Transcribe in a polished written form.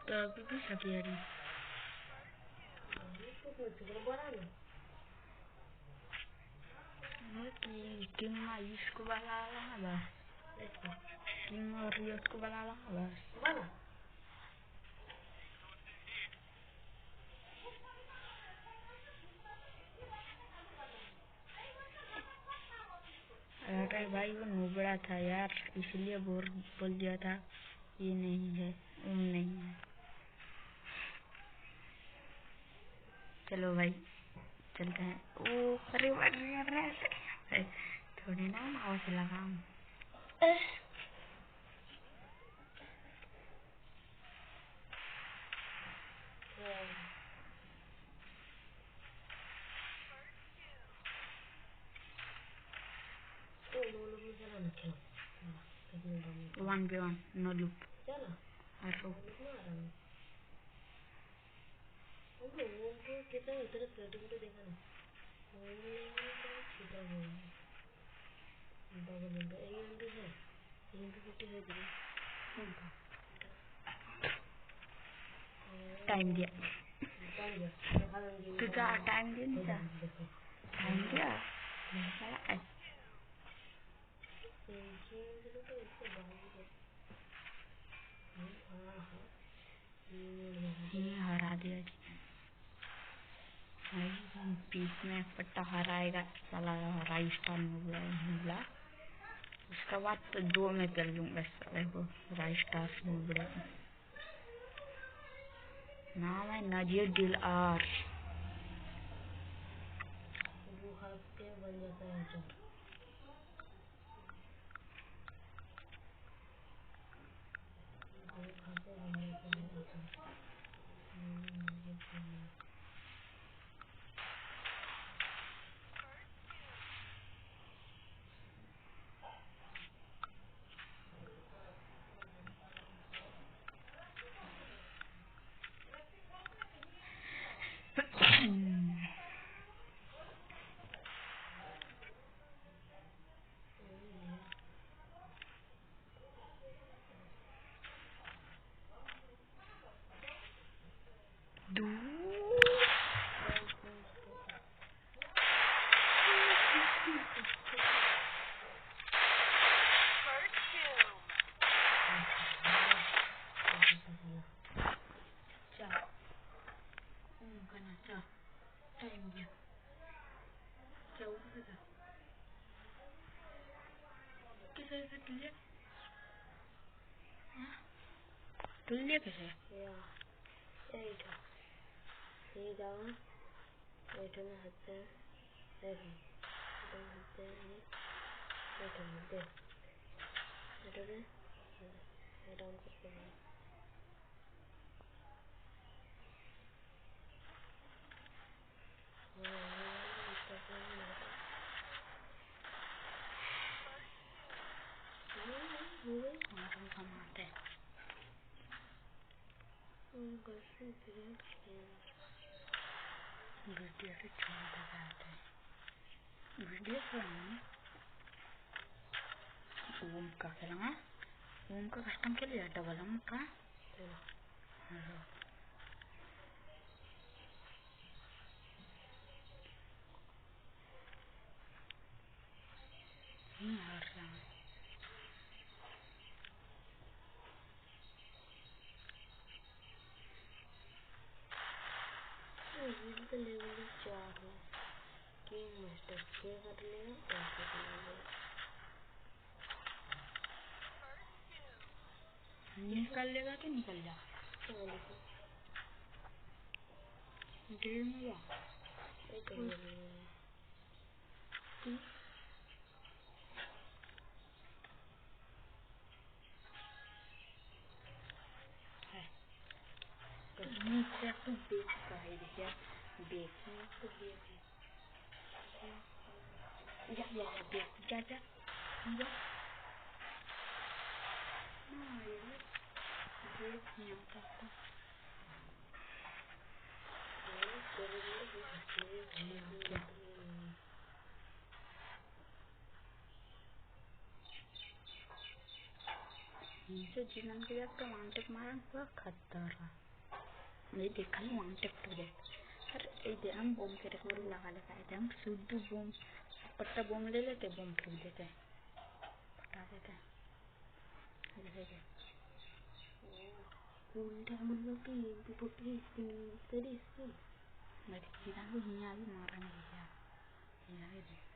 तो अभी भी सके यारी किंग आयुष को बला बस किंग और रियोस को बला बस अरे भाई वो नुबड़ा था यार इसलिए बोल दिया था ये नहीं है नहीं है। चलो भाई चलते हैं। ओ अरे थोड़ी ना हाउस लगाऊं वन पे वन नो लूप टाइम दिया तुझा टाइम दिया नहीं था टाइम दिया हरा दिया बीच में पट्टा हराएगा साला हरा स्टार मुबला उसके बाद तो 2 में कर दूंगा साले को राइस्टार मुबड़े नाम है नजीर दिल आर तुल्य कैसे ओम का खेलना ओम का कस्टम के लिए डबल हम का निकल लेगा तो निकल जा गेम में जा नीचे तो देख का है देखिए देखने तो देख जा देख जा ना ये देख नहीं आता से जीवन के जाके वन टेप मारन पूरा खतरा ये देखा लो वन टेप तो देख अरे ये हम बम के रिकॉर्ड लगा लेते हैं हम शुद्ध बम पट्टा बम ले लेते बम फेंक देते हैं फटा देते हैं जैसे उल्टे हम लोग की एक पुट्टी तेरी इससे मेरे जीवन को हिया भी मारने लगा